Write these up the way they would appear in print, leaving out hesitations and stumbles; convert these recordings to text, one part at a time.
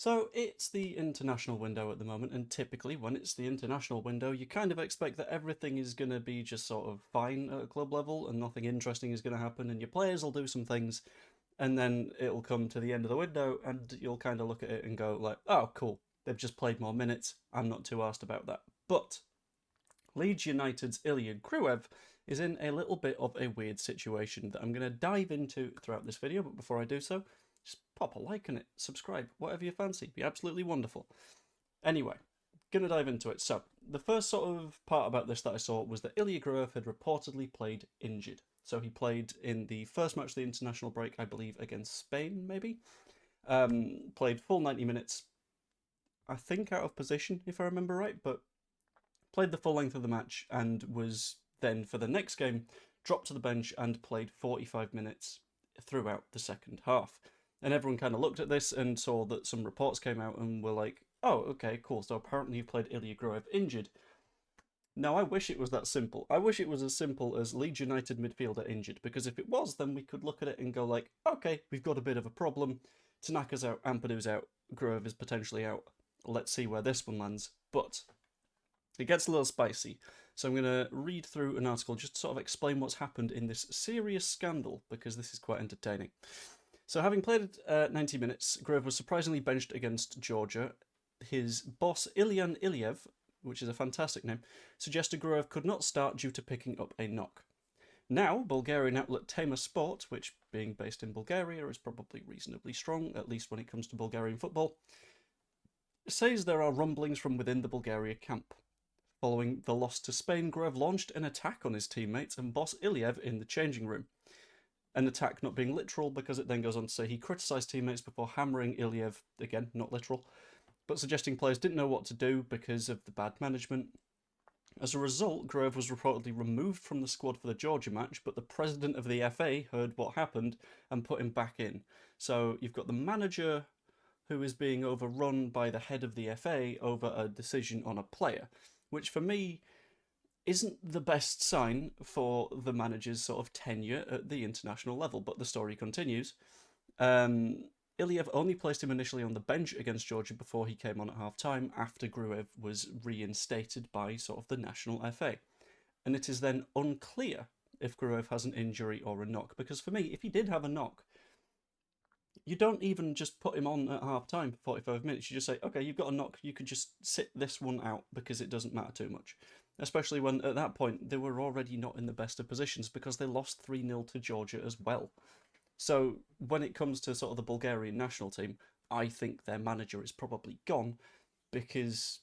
So it's the international window at the moment, and typically when it's the international window, you kind of expect that everything is going to be just sort of fine at a club level and nothing interesting is going to happen, and your players will do some things, and then it'll come to the end of the window, and you'll kind of look at it and go like, oh, cool, they've just played more minutes, I'm not too arsed about that. But Leeds United's Ilia Gruev is in a little bit of a weird situation that I'm going to dive into throughout this video, but before I do so, just pop a like on it, subscribe, whatever you fancy, be absolutely wonderful. Anyway, gonna dive into it. So, the first sort of part about this that I saw was that Ilia Gruev had reportedly played injured. So he played in the first match of the international break, I believe, against Spain, maybe. Played full 90 minutes, I think out of position, if I remember right, but played the full length of the match and was then, for the next game, dropped to the bench and played 45 minutes throughout the second half. And everyone kind of looked at this and saw that some reports came out and were like, oh, okay, cool, so apparently you played Ilia Gruev injured. Now, I wish it was that simple. I wish it was as simple as Leeds United midfielder injured, because if it was, then we could look at it and go like, okay, we've got a bit of a problem. Tanaka's out, Ampadu's out, Gruev is potentially out. Let's see where this one lands. But it gets a little spicy. So I'm going to read through an article just to sort of explain what's happened in this serious scandal, because this is quite entertaining. So having played 90 minutes, Gruev was surprisingly benched against Georgia. His boss, Ilia Gruev, which is a fantastic name, suggested Gruev could not start due to picking up a knock. Now, Bulgarian outlet Tema Sport, which being based in Bulgaria is probably reasonably strong, at least when it comes to Bulgarian football, says there are rumblings from within the Bulgaria camp. Following the loss to Spain, Gruev launched an attack on his teammates and boss Iliev in the changing room. An attack not being literal, because it then goes on to say he criticised teammates before hammering Iliev, again, not literal, but suggesting players didn't know what to do because of the bad management. As a result, Gruev was reportedly removed from the squad for the Georgia match, but the president of the FA heard what happened and put him back in. So you've got the manager who is being overrun by the head of the FA over a decision on a player, which for me isn't the best sign for the manager's sort of tenure at the international level, but the story continues. Iliev only placed him initially on the bench against Georgia before he came on at half-time, after Gruev was reinstated by sort of the national FA. And it is then unclear if Gruev has an injury or a knock, because for me, if he did have a knock, you don't even just put him on at half-time for 45 minutes. You just say, okay, you've got a knock, you could just sit this one out because it doesn't matter too much. Especially when, at that point, they were already not in the best of positions because they lost 3-0 to Georgia as well. So when it comes to sort of the Bulgarian national team, I think their manager is probably gone, because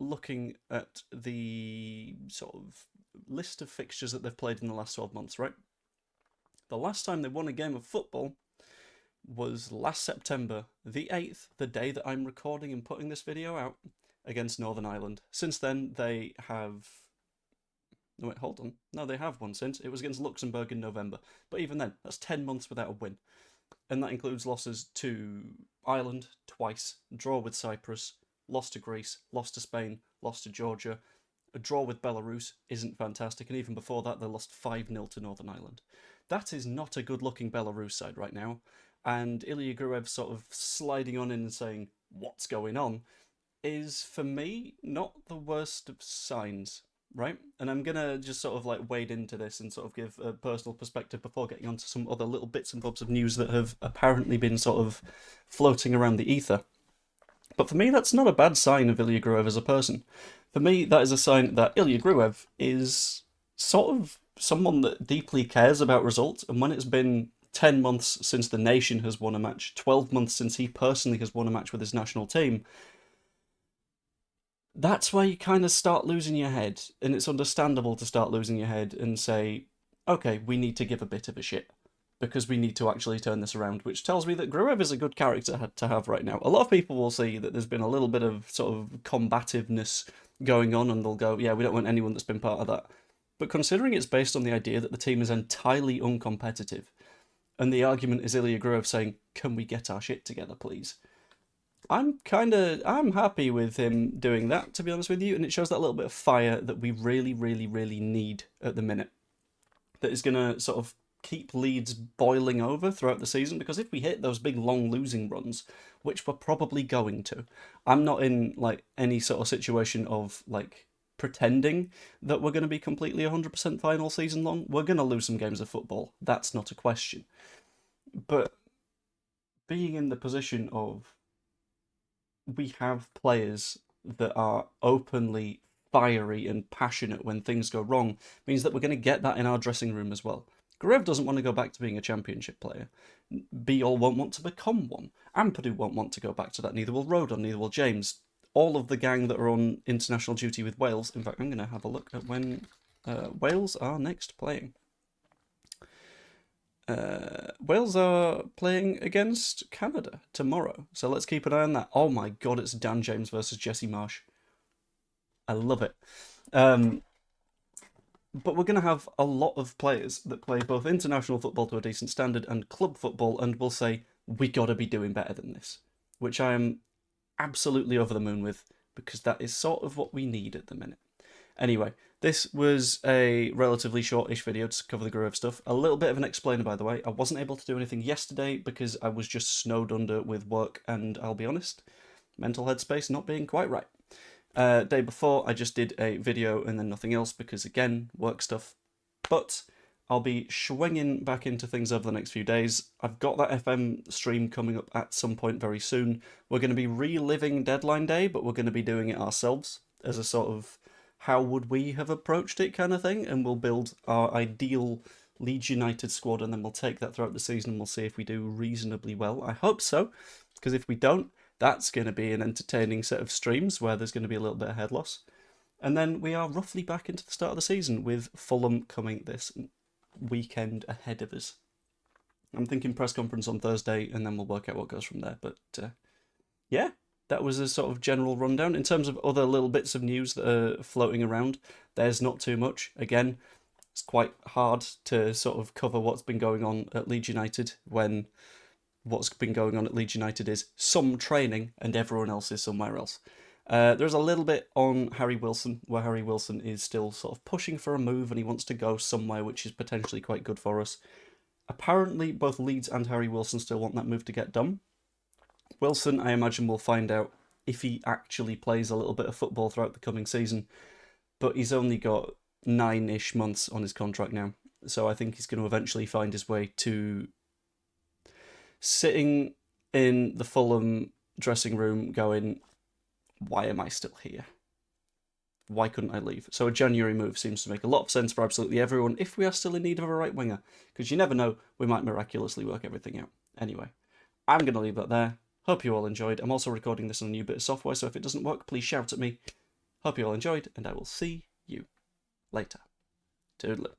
looking at the sort of list of fixtures that they've played in the last 12 months, right? The last time they won a game of football was last September the 8th, the day that I'm recording and putting this video out, against Northern Ireland. Since then, they have... No, wait, hold on. No, they have won since. It was against Luxembourg in November. But even then, that's 10 months without a win. And that includes losses to Ireland twice, draw with Cyprus, lost to Greece, lost to Spain, lost to Georgia. A draw with Belarus isn't fantastic, and even before that, they lost 5-0 to Northern Ireland. That is not a good-looking Belarus side right now. And Ilia Gruev sort of sliding on in and saying, what's going on, is, for me, not the worst of signs, right? And I'm going to just sort of like wade into this and sort of give a personal perspective before getting onto some other little bits and bobs of news that have apparently been sort of floating around the ether. But for me, that's not a bad sign of Ilia Gruev as a person. For me, that is a sign that Ilia Gruev is sort of someone that deeply cares about results, and when it's been 10 months since the nation has won a match, 12 months since he personally has won a match with his national team, that's where you kind of start losing your head, and it's understandable to start losing your head and say, okay, we need to give a bit of a shit, because we need to actually turn this around, which tells me that Gruev is a good character to have right now. A lot of people will see that there's been a little bit of sort of combativeness going on, and they'll go, yeah, we don't want anyone that's been part of that. But considering it's based on the idea that the team is entirely uncompetitive, and the argument is Ilia Gruev saying, can we get our shit together, please? I'm happy with him doing that, to be honest with you, and it shows that little bit of fire that we really, really, really need at the minute. That is going to sort of keep Leeds boiling over throughout the season, because if we hit those big long losing runs, which we're probably going to, I'm not in like any sort of situation of like pretending that we're going to be completely 100% fine all season long. We're going to lose some games of football. That's not a question. But being in the position of we have players that are openly fiery and passionate when things go wrong means that we're going to get that in our dressing room as well. Gruev doesn't want to go back to being a championship player. Be-all won't want to become one. Ampadu won't want to go back to that. Neither will Rodon, neither will James. All of the gang that are on international duty with Wales. In fact, I'm going to have a look at when Wales are next playing. Wales are playing against Canada tomorrow, so let's keep an eye on that. Oh my god, it's Dan James versus Jesse Marsh. I love it. But we're going to have a lot of players that play both international football to a decent standard and club football, and will say, we got to be doing better than this, which I am absolutely over the moon with, because that is sort of what we need at the minute. Anyway, this was a relatively shortish video to cover the Gruev stuff. A little bit of an explainer, by the way. I wasn't able to do anything yesterday because I was just snowed under with work, and I'll be honest, mental headspace not being quite right. Day before, I just did a video and then nothing else because, again, work stuff. But I'll be swinging back into things over the next few days. I've got that FM stream coming up at some point very soon. We're going to be reliving Deadline Day, but we're going to be doing it ourselves as a sort of how would we have approached it kind of thing, and we'll build our ideal Leeds United squad, and then we'll take that throughout the season and we'll see if we do reasonably well. I hope so, because if we don't, that's going to be an entertaining set of streams where there's going to be a little bit of head loss. And then we are roughly back into the start of the season with Fulham coming this weekend ahead of us. I'm thinking press conference on Thursday, and then we'll work out what goes from there. But yeah, that was a sort of general rundown. In terms of other little bits of news that are floating around, there's not too much. Again, it's quite hard to sort of cover what's been going on at Leeds United when what's been going on at Leeds United is some training and everyone else is somewhere else. There's a little bit on Harry Wilson, where Harry Wilson is still sort of pushing for a move and he wants to go somewhere which is potentially quite good for us. Apparently, both Leeds and Harry Wilson still want that move to get done. Wilson, I imagine, will find out if he actually plays a little bit of football throughout the coming season, but he's only got 9-ish months on his contract now, so I think he's going to eventually find his way to sitting in the Fulham dressing room going, why am I still here? Why couldn't I leave? So a January move seems to make a lot of sense for absolutely everyone if we are still in need of a right winger, because you never know, we might miraculously work everything out. Anyway, I'm going to leave that there. Hope you all enjoyed. I'm also recording this on a new bit of software, so if it doesn't work, please shout at me. Hope you all enjoyed, and I will see you later. Toodaloo.